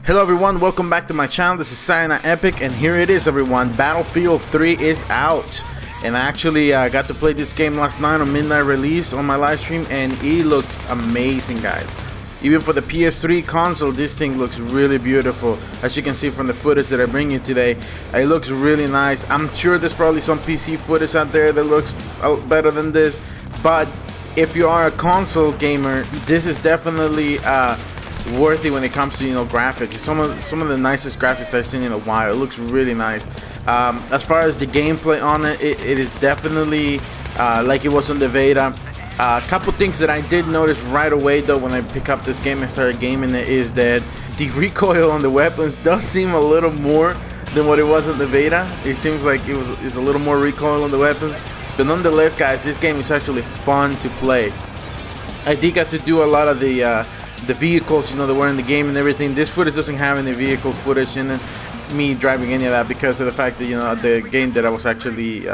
Hello everyone, welcome back to my channel. This is Cyanide Epic, and here it is everyone. Battlefield 3 is out, and I actually got to play this game last night on midnight release on my live stream, and it looks amazing, guys. Even for the PS3 console, this thing looks really beautiful. As you can see from the footage that I bring you today, it looks really nice. I'm sure there's probably some PC footage out there that looks better than this, but if you are a console gamer, this is definitely worthy when it comes to graphics. It's some of the nicest graphics I've seen in a while. It looks really nice. As far as the gameplay on it, it is definitely like it was on the beta. A couple things that I did notice right away though when I pick up this game and started gaming it is that the recoil on the weapons does seem a little more than what it was in the beta. It seems like it's a little more recoil on the weapons, but nonetheless, guys, this game is actually fun to play. I did get to do a lot of the vehicles, that were in the game and everything. This footage doesn't have any vehicle footage in it, me driving any of that, because of the fact that the game that I was actually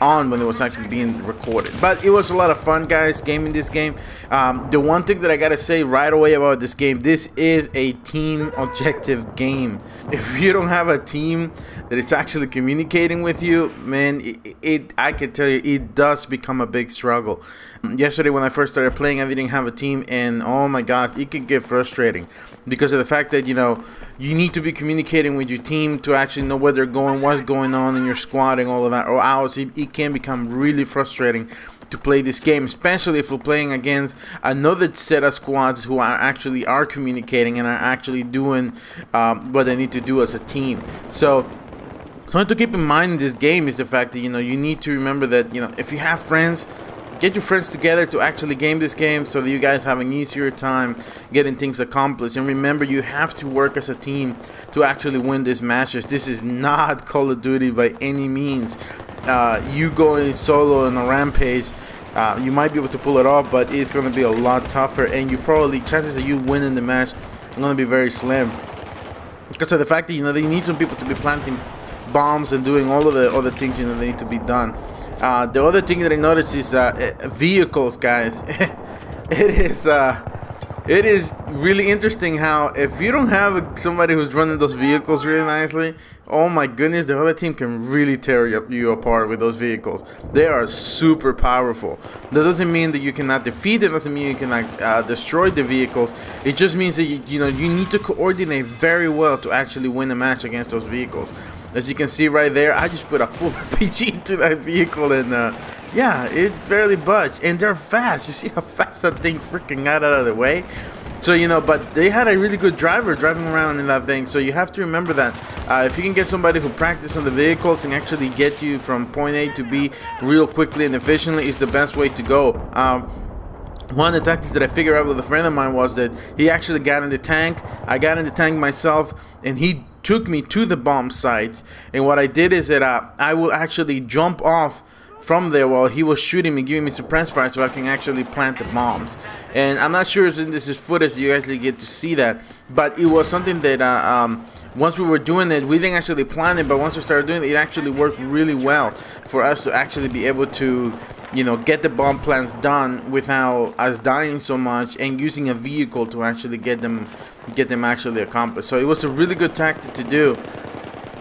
on when it was actually being recorded. But it was a lot of fun, guys, gaming this game. The one thing that I gotta say right away about this game, this is a team objective game. If you don't have a team that is actually communicating with you, man, I can tell you, it does become a big struggle. Yesterday when I first started playing, I didn't have a team, and oh my god, it could get frustrating because of the fact that you need to be communicating with your team to actually know where they're going, what's going on in your squad and all of that, or else it can become really frustrating to play this game, especially if we're playing against another set of squads who actually are communicating and are actually doing what they need to do as a team. So something to keep in mind in this game is the fact that you need to remember that if you have friends, get your friends together to actually game this game so that you guys have an easier time getting things accomplished. And remember, you have to work as a team to actually win these matches. This is not Call of Duty by any means. You going solo on a rampage, you might be able to pull it off, but it's going to be a lot tougher, and chances of you winning the match are going to be very slim because of the fact that they need some people to be planting bombs and doing all of the other things that need to be done. The other thing that I noticed is vehicles, guys. It is really interesting how if you don't have somebody who's running those vehicles really nicely, oh my goodness, the other team can really tear you apart with those vehicles. They are super powerful. That doesn't mean that you cannot defeat it. Doesn't mean you cannot destroy the vehicles. It just means that you need to coordinate very well to actually win a match against those vehicles. As you can see right there, I just put a full RPG into that vehicle, and yeah, it barely budged. And they're fast. You see how fast that thing freaking got out of the way? So, but they had a really good driver driving around in that thing. So you have to remember that if you can get somebody who practice on the vehicles and actually get you from point A to B real quickly and efficiently, is the best way to go. One of the tactics that I figured out with a friend of mine was that he actually got in the tank. I got in the tank myself, and he took me to the bomb sites. And what I did is that I will actually jump off from there while he was shooting me, giving me suppress fire, so I can actually plant the bombs. And I'm not sure if this is footage you actually get to see that, but it was something that once we were doing it, we didn't actually plan it, but once we started doing it, it actually worked really well for us to actually be able to get the bomb plants done without us dying so much, and using a vehicle to actually get them actually accomplished. So it was a really good tactic to do.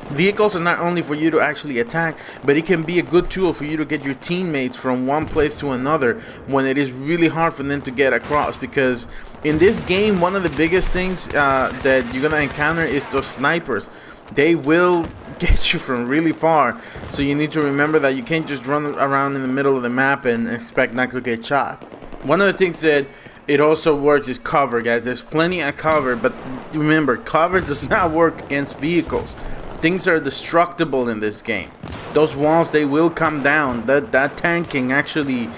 Vehicles are not only for you to actually attack, but it can be a good tool for you to get your teammates from one place to another when it is really hard for them to get across. Because in this game, one of the biggest things that you're gonna encounter is those snipers. They will get you from really far, so you need to remember that you can't just run around in the middle of the map and expect not to get shot. One of the things that it also works is cover, guys. There's plenty of cover, but remember, cover does not work against vehicles. Things are destructible in this game. Those walls, they will come down. That tank can actually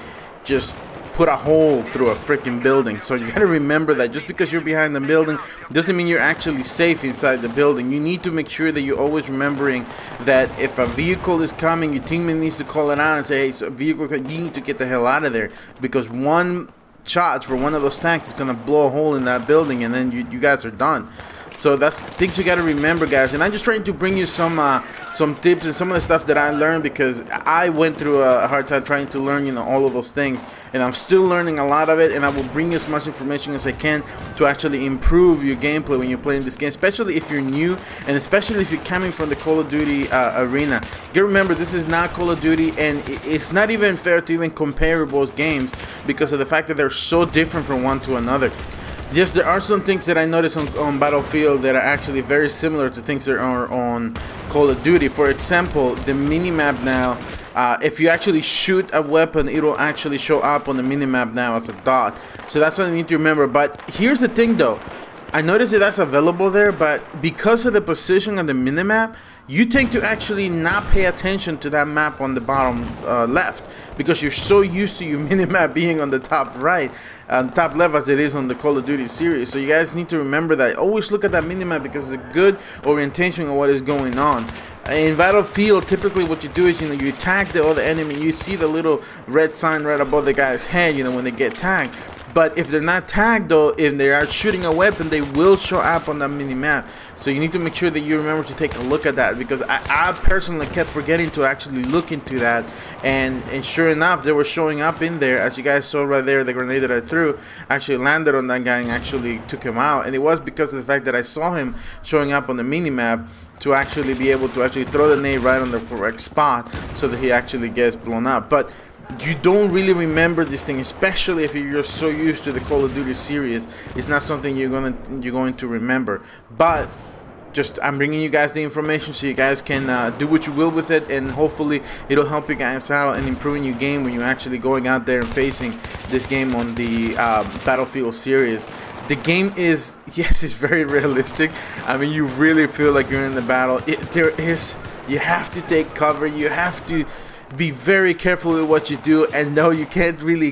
just put a hole through a freaking building. So you gotta remember that just because you're behind the building doesn't mean you're actually safe inside the building. You need to make sure that you're always remembering that if a vehicle is coming, your teammate needs to call it out and say, hey, so a vehicle, you need to get the hell out of there, because one shot for one of those tanks is gonna blow a hole in that building, and then you guys are done. So that's things you got to remember, guys. And I'm just trying to bring you some tips and some of the stuff that I learned, because I went through a hard time trying to learn, you know, all of those things, and I'm still learning a lot of it. And I will bring you as much information as I can to actually improve your gameplay when you're playing this game, especially if you're new, and especially if you're coming from the Call of Duty arena. You gotta remember, this is not Call of Duty, and it's not even fair to even compare both games because of the fact that they're so different from one to another. Yes, there are some things that I noticed on Battlefield that are actually very similar to things that are on Call of Duty. For example, the minimap now, if you actually shoot a weapon, it will actually show up on the minimap now as a dot. So that's what I need to remember. But here's the thing though, I noticed that that's available there, but because of the position on the minimap, you tend to actually not pay attention to that map on the bottom left, because you're so used to your minimap being on the top right, top left, as it is on the Call of Duty series. So you guys need to remember that. Always look at that minimap, because it's a good orientation of what is going on. In Battlefield, typically what you do is, you know, you tag the other enemy. You see the little red sign right above the guy's head, you know, when they get tagged. But if they're not tagged though, if they are shooting a weapon, they will show up on that mini-map. So you need to make sure that you remember to take a look at that, because I personally kept forgetting to actually look into that. And sure enough, they were showing up in there. As you guys saw right there, the grenade that I threw actually landed on that guy and actually took him out. And it was because of the fact that I saw him showing up on the mini-map to actually be able to actually throw the grenade right on the correct spot so that he actually gets blown up. But you don't really remember this thing, especially if you're so used to the Call of Duty series. It's not something you're going to remember. But just, I'm bringing you guys the information so you guys can do what you will with it, and hopefully it'll help you guys out and improving your game when you're actually going out there and facing this game on the Battlefield series. The game is, yes, it's very realistic. I mean, you really feel like you're in the battle. You have to take cover. You have to be very careful with what you do, and no, you can't really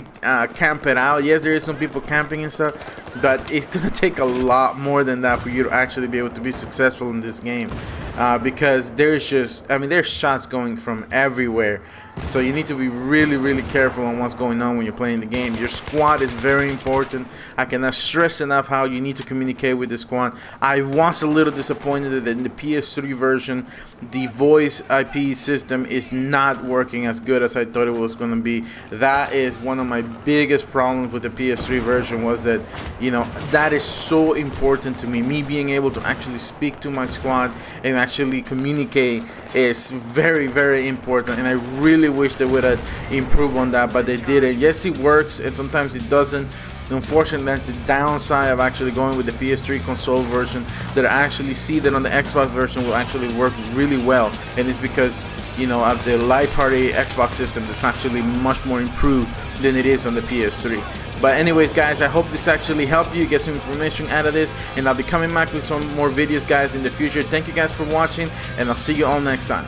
camp it out. Yes, there is some people camping and stuff, but it's gonna take a lot more than that for you to actually be able to be successful in this game, because there's just, I mean, there's shots going from everywhere. So you need to be really, really careful on what's going on when you're playing the game. Your squad is very important. I cannot stress enough how you need to communicate with the squad. I was a little disappointed that in the PS3 version, the voice IP system is not working as good as I thought it was going to be. That is one of my biggest problems with the PS3 version, was that, you know, that is so important to me. Me being able to actually speak to my squad and actually communicate is very, very important, and I really wish they would have improved on that, but they didn't. Yes, it works, and sometimes it doesn't. Unfortunately, that's the downside of actually going with the PS3 console version, that I actually see that on the Xbox version will actually work really well, and it's because, you know, of the light party Xbox system that's actually much more improved than it is on the PS3. But anyways, guys, I hope this actually helped you get some information out of this, and I'll be coming back with some more videos, guys, in the future. Thank you guys for watching, and I'll see you all next time.